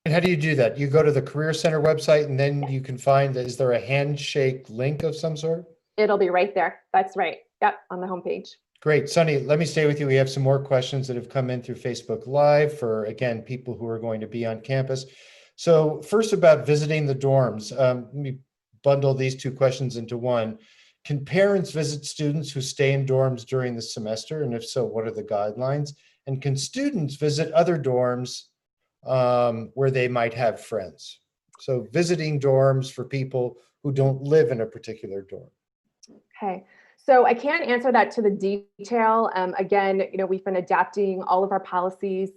And how do you do that? You go to the Career Center website and then you can find, is there a Handshake link of some sort? It'll be right there. That's right. Yep, on the homepage. Great. Sunny, let me stay with you. We have some more questions that have come in through Facebook Live for, again, people who are going to be on campus. So first about visiting the dorms. Let me bundle these two questions into one. Can parents visit students who stay in dorms during the semester? And if so, what are the guidelines? And can students visit other dorms where they might have friends? So visiting dorms for people who don't live in a particular dorm. Okay. So I can't answer that to the detail. Again, we've been adapting all of our policies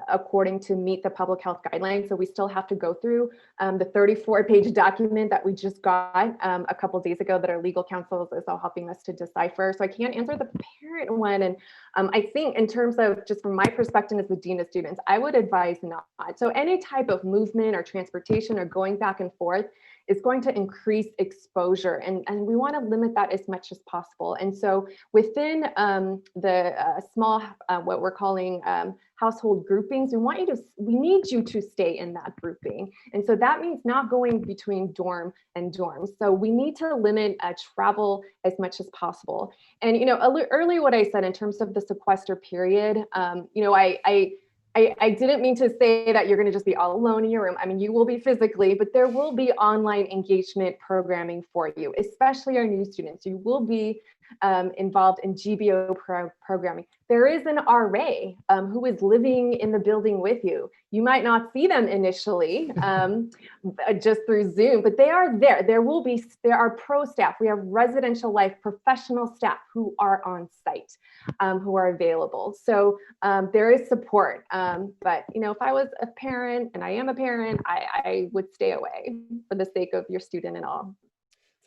according to meet the public health guidelines. So we still have to go through the 34-page document that we just got a couple of days ago that our legal counsel is all helping us to decipher. So I can't answer the parent one. And I think in terms of just from my perspective as the dean of students, I would advise not. So any type of movement or transportation or going back and forth is going to increase exposure. And we want to limit that as much as possible. And so within the small, what we're calling household groupings, we need you to stay in that grouping. And so that means not going between dorm and dorm. So we need to limit travel as much as possible. And, earlier what I said in terms of the sequester period, I didn't mean to say that you're going to just be all alone in your room. I mean, you will be physically, but there will be online engagement programming for you, especially our new students. You will be involved in GBO programming. There is an RA who is living in the building with you. You might not see them initially just through Zoom, but they are there. There are pro staff. We have residential life professional staff who are on site, who are available. So there is support. But if I was a parent, and I am a parent, I would stay away for the sake of your student and all.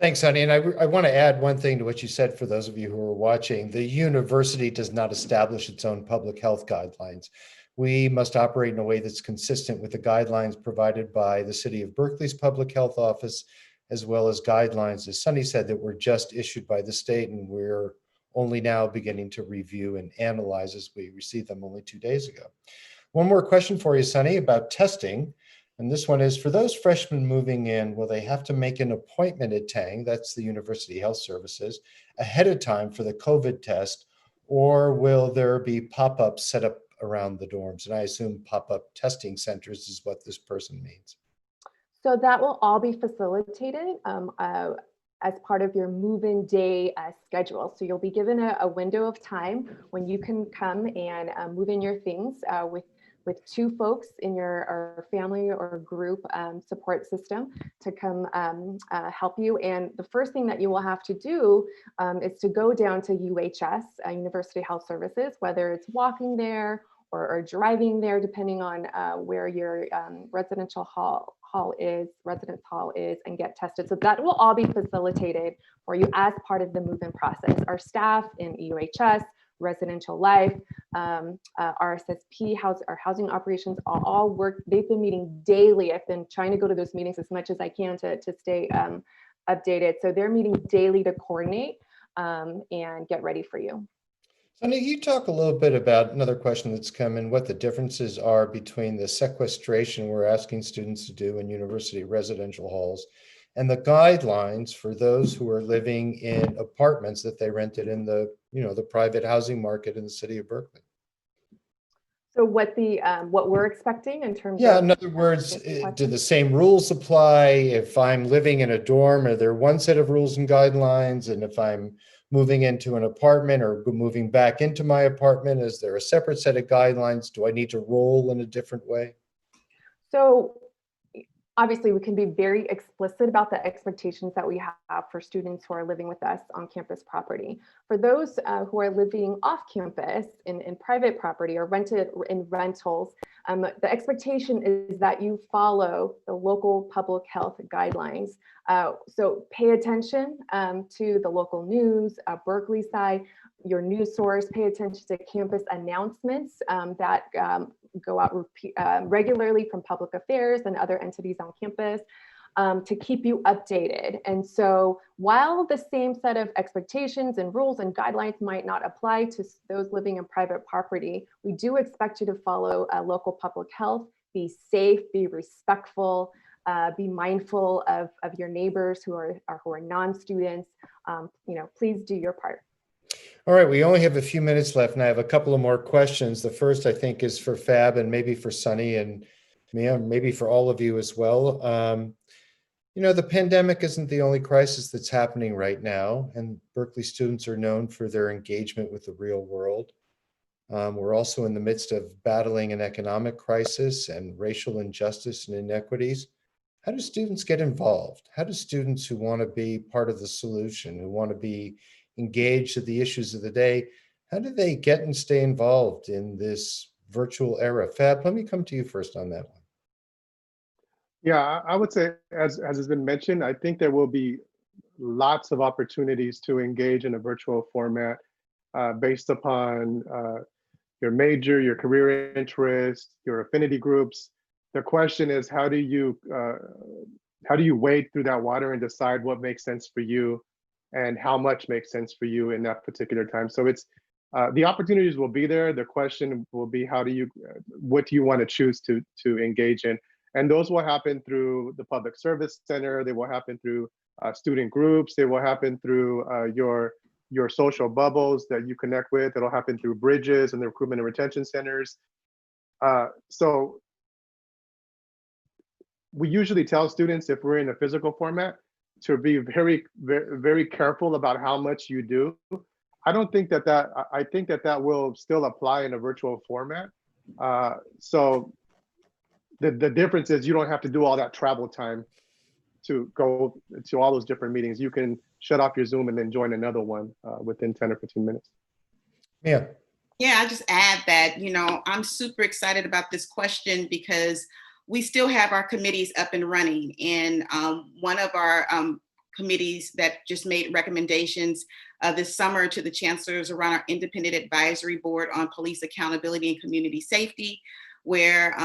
Thanks, honey. And I want to add one thing to what you said for those of you who are watching. The university does not establish its own public health guidelines. We must operate in a way that's consistent with the guidelines provided by the City of Berkeley's Public Health Office, as well as guidelines, as Sunny said, that were just issued by the state, and we're only now beginning to review and analyze as we received them only 2 days ago. One more question for you, Sunny, about testing. And this one is, for those freshmen moving in, will they have to make an appointment at TANG, that's the University Health Services, ahead of time for the COVID test, or will there be pop-ups set up around the dorms? And I assume pop-up testing centers is what this person means. So that will all be facilitated as part of your move-in day schedule. So you'll be given a window of time when you can come and move in your things with 2 folks in your family or group support system to come help you. And the first thing that you will have to do is to go down to UHS, University Health Services, whether it's walking there or driving there, depending on where your residence hall is, and get tested. So that will all be facilitated for you as part of the move-in process. Our staff in UHS, residential life, RSSP, our housing operations, all work. They've been meeting daily. I've been trying to go to those meetings as much as I can to stay updated. So they're meeting daily to coordinate and get ready for you. Sunny, you talk a little bit about another question that's come in, what the differences are between the sequestration we're asking students to do in university residential halls and the guidelines for those who are living in apartments that they rented in the private housing market in the city of Berkeley. So what we're expecting in terms of, of, in other words, do the same rules apply? If I'm living in a dorm, are there one set of rules and guidelines? And if I'm moving into an apartment or moving back into my apartment, is there a separate set of guidelines? Do I need to roll in a different way? So obviously, we can be very explicit about the expectations that we have for students who are living with us on campus property. For those who are living off campus in private property or rented in rentals, the expectation is that you follow the local public health guidelines. So pay attention to the local news, Berkeley side, your news source, pay attention to campus announcements that go out regularly from public affairs and other entities on campus to keep you updated. And so while the same set of expectations and rules and guidelines might not apply to those living in private property, we do expect you to follow local public health, be safe, be respectful, be mindful of your neighbors who are non-students. Please do your part. All right, we only have a few minutes left, and I have a couple of more questions. The first, I think, is for Fab and maybe for Sunny and Mia, maybe for all of you as well. The pandemic isn't the only crisis that's happening right now, and Berkeley students are known for their engagement with the real world. We're also in the midst of battling an economic crisis and racial injustice and inequities. How do students get involved? How do students who want to be part of the solution, who want to be engaged in the issues of the day, how do they get and stay involved in this virtual era? Fab, let me come to you first on that one. Yeah, I would say, as has been mentioned, I think there will be lots of opportunities to engage in a virtual format based upon your major, your career interests, your affinity groups. The question is, how do you wade through that water and decide what makes sense for you and how much makes sense for you in that particular time. So it's the opportunities will be there. The question will be, what do you want to choose to engage in? And those will happen through the Public Service Center. They will happen through student groups. They will happen through your social bubbles that you connect with. It'll happen through bridges and the recruitment and retention centers. So we usually tell students, if we're in a physical format, to be very, very, very careful about how much you do. I don't think I think that will still apply in a virtual format. So the difference is you don't have to do all that travel time to go to all those different meetings. You can shut off your Zoom and then join another one within 10 or 15 minutes. Yeah. Yeah, I just add that, I'm super excited about this question because we still have our committees up and running. And one of our committees that just made recommendations this summer to the chancellors around our independent advisory board on police accountability and community safety, where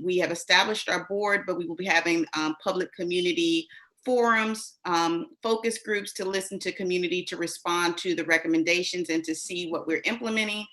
we have established our board, but we will be having public community forums, focus groups to listen to community, to respond to the recommendations and to see what we're implementing.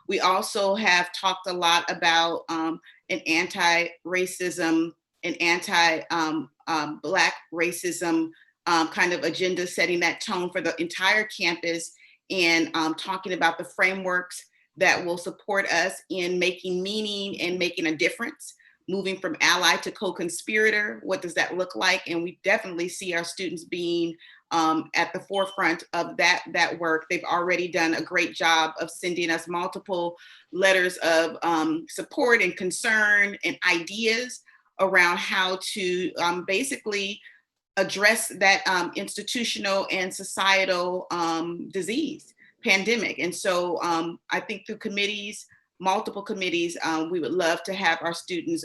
We also have talked a lot about an anti-racism and anti-Black racism kind of agenda, setting that tone for the entire campus, and talking about the frameworks that will support us in making meaning and making a difference, moving from ally to co-conspirator. What does that look like? And we definitely see our students being at the forefront of that work. They've already done a great job of sending us multiple letters of support and concern and ideas around how to basically address that institutional and societal disease pandemic. And so I think through committees, multiple committees, we would love to have our students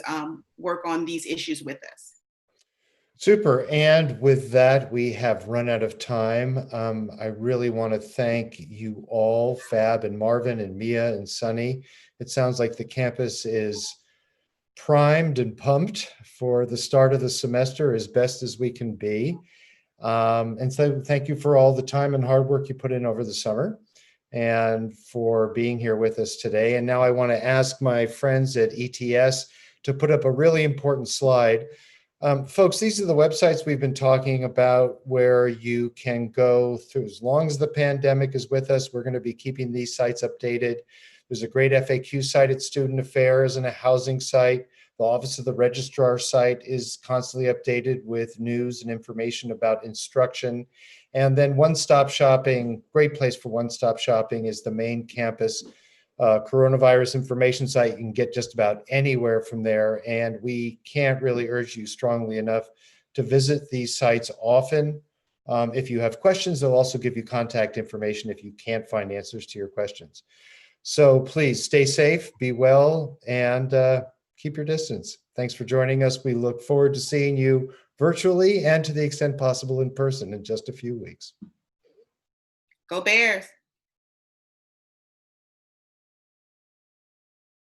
work on these issues with us. Super. And with that, we have run out of time. I really want to thank you all, Fab and Marvin and Mia and Sunny. It sounds like the campus is primed and pumped for the start of the semester as best as we can be. And so thank you for all the time and hard work you put in over the summer and for being here with us today. And now I want to ask my friends at ETS to put up a really important slide. Folks, these are the websites we've been talking about where you can go through. As long as the pandemic is with us, we're going to be keeping these sites updated. There's a great FAQ site at Student Affairs and a housing site. The Office of the Registrar site is constantly updated with news and information about instruction. And then one-stop shopping, great place for one-stop shopping, is the main campus coronavirus information site. You can get just about anywhere from there. And we can't really urge you strongly enough to visit these sites often. If you have questions, they'll also give you contact information if you can't find answers to your questions. So please stay safe, be well, and keep your distance. Thanks for joining us. We look forward to seeing you virtually and to the extent possible in person in just a few weeks. Go Bears.